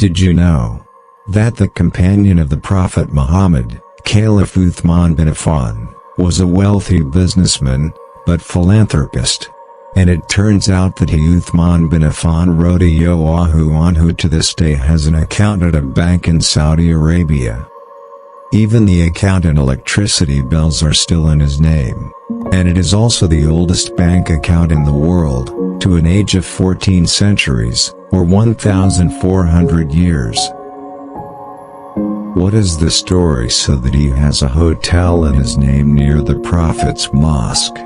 Did you know that the companion of the Prophet Muhammad, Caliph Uthman bin Affan, was a wealthy businessman, but philanthropist? And it turns out that Uthman bin Affan Radhiallahu anhu to this day has an account at a bank in Saudi Arabia. Even the account and electricity bills are still in his name. And it is also the oldest bank account in the world, to an age of 14 centuries, or 1,400 years. What is the story so that he has a hotel in his name near the Prophet's mosque?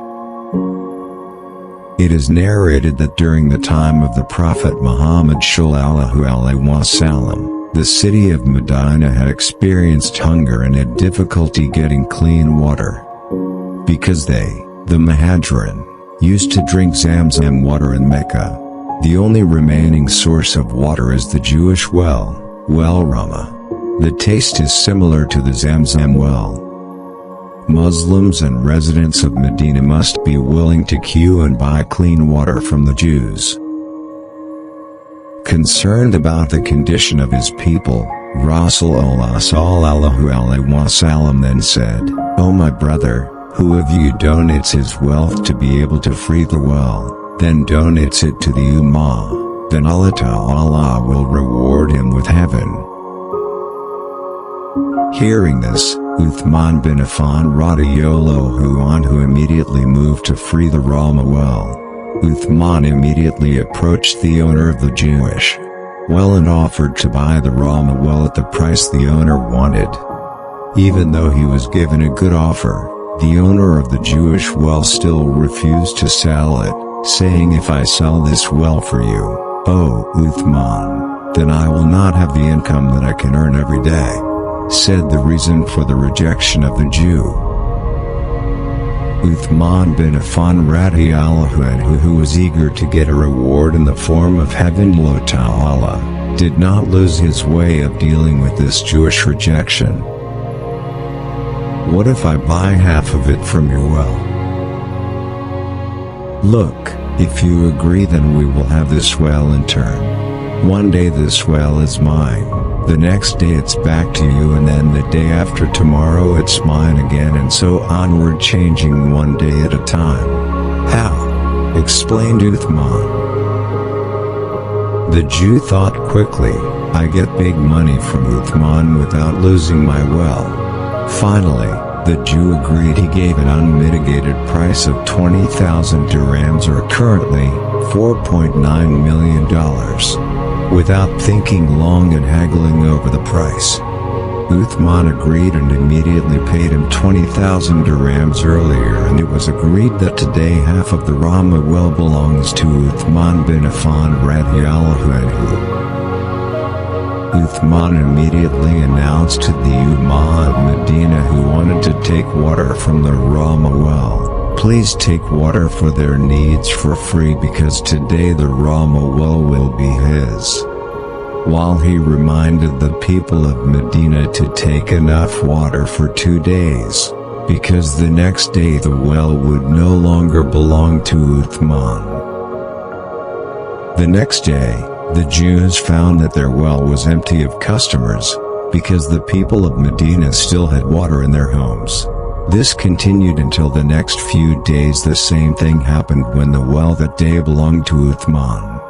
It is narrated that during the time of the Prophet Muhammad Sallallahu Alaihi Wasallam, the city of Medina had experienced hunger and had difficulty getting clean water. Because they, the Muhajirin, used to drink Zamzam water in Mecca. The only remaining source of water is the Jewish well Rama. The taste is similar to the Zamzam well. Muslims and residents of Medina must be willing to queue and buy clean water from the Jews. Concerned about the condition of his people, Rasulullah Sallallahu Alaihi Wasallam then said, "O my brother, who of you donates his wealth to be able to free the well, then donates it to the Ummah, then Allah Ta'ala will reward him with heaven." Hearing this, Uthman bin Affan Radhiallahu anhu immediately moved to free the Rama well. Uthman immediately approached the owner of the Jewish well and offered to buy the Rama well at the price the owner wanted. Even though he was given a good offer, the owner of the Jewish well still refused to sell it, saying, "If I sell this well for you, O Uthman, then I will not have the income that I can earn every day," said the reason for the rejection of the Jew. Uthman bin Affan Radhiallahu anhu, who was eager to get a reward in the form of heaven, Allah Ta'ala, did not lose his way of dealing with this Jewish rejection. "What if I buy half of it from your well? Look, if you agree, then we will have this well in turn. One day this well is mine, the next day it's back to you, and then the day after tomorrow it's mine again, and so onward, changing one day at a time." "How?" explained Uthman. The Jew thought quickly, "I get big money from Uthman without losing my well." Finally, the Jew agreed. He gave an unmitigated price of 20,000 dirhams, or currently $4.9 million. Without thinking long and haggling over the price, Uthman agreed and immediately paid him 20,000 dirhams earlier, and it was agreed that today half of the Rama well belongs to Uthman bin Affan Radhiallahu anhu. Uthman immediately announced to the Ummah of Medina who wanted to take water from the Rama well, "Please take water for their needs for free, because today the Rama well will be his." While he reminded the people of Medina to take enough water for 2 days, because the next day the well would no longer belong to Uthman. The next day, the Jews found that their well was empty of customers, because the people of Medina still had water in their homes. This continued until the next few days. The same thing happened when the well that day belonged to Uthman.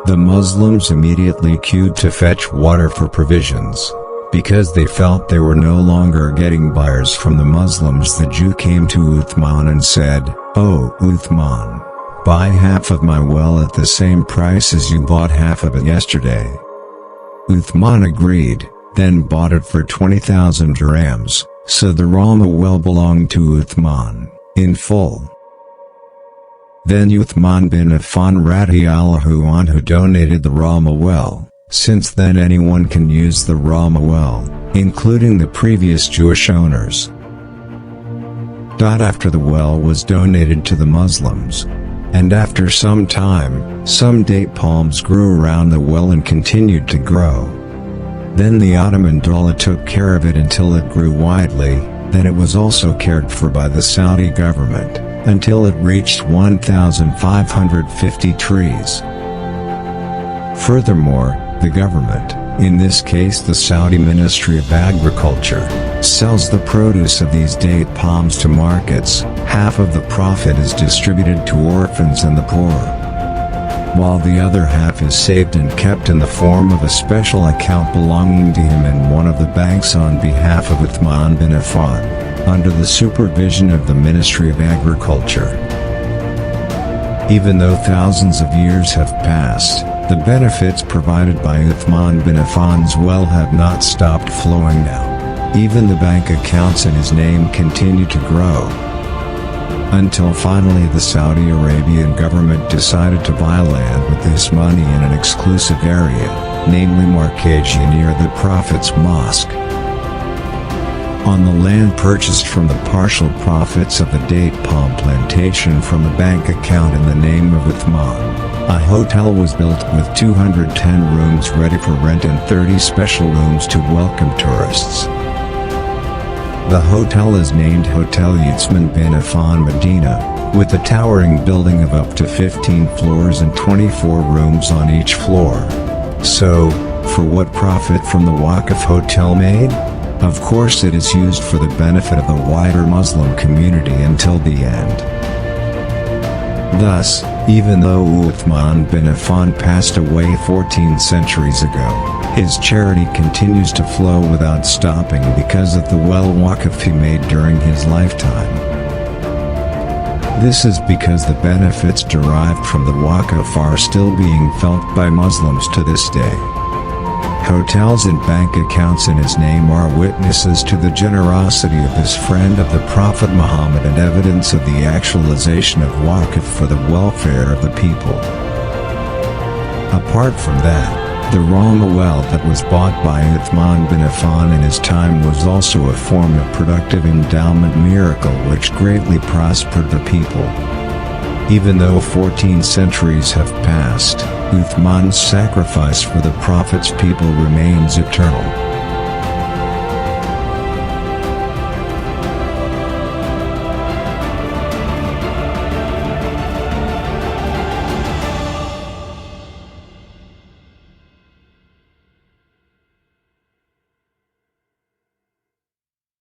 The Muslims immediately queued to fetch water for provisions. Because they felt they were no longer getting buyers from the Muslims, the Jew came to Uthman and said, "O Uthman, buy half of my well at the same price as you bought half of it yesterday." Uthman agreed, then bought it for 20,000 dirhams, so the Rama well belonged to Uthman, in full. Then Uthman bin Affan Radhiallahu anhu donated the Rama well. Since then anyone can use the Rama well, including the previous Jewish owners. After the well was donated to the Muslims, and after some time, some date palms grew around the well and continued to grow. Then the Ottoman Dawla took care of it until it grew widely, then it was also cared for by the Saudi government, until it reached 1,550 trees. Furthermore, The government, in this case the Saudi Ministry of Agriculture, sells the produce of these date palms to markets. Half of the profit is distributed to orphans and the poor, while the other half is saved and kept in the form of a special account belonging to him in one of the banks on behalf of Uthman bin Affan, under the supervision of the Ministry of Agriculture. Even though thousands of years have passed, the benefits provided by Uthman bin Affan's well have not stopped flowing now. Even the bank accounts in his name continue to grow, until finally the Saudi Arabian government decided to buy land with this money in an exclusive area, namely Markaji near the Prophet's Mosque. On the land purchased from the partial profits of the date palm plantation from a bank account in the name of Uthman, a hotel was built with 210 rooms ready for rent and 30 special rooms to welcome tourists. The hotel is named Hotel Uthman bin Affan Medina, with a towering building of up to 15 floors and 24 rooms on each floor. So, for what profit from the Waqf hotel made? Of course it is used for the benefit of the wider Muslim community until the end. Thus, even though Uthman bin Affan passed away 14 centuries ago, his charity continues to flow without stopping because of the waqf he made during his lifetime. This is because the benefits derived from the waqf are still being felt by Muslims to this day. Hotels and bank accounts in his name are witnesses to the generosity of this friend of the Prophet Muhammad and evidence of the actualization of waqf for the welfare of the people. Apart from that, the raw well that was bought by Uthman bin Affan in his time was also a form of productive endowment miracle which greatly prospered the people. Even though 14 centuries have passed, Uthman's sacrifice for the Prophet's people remains eternal.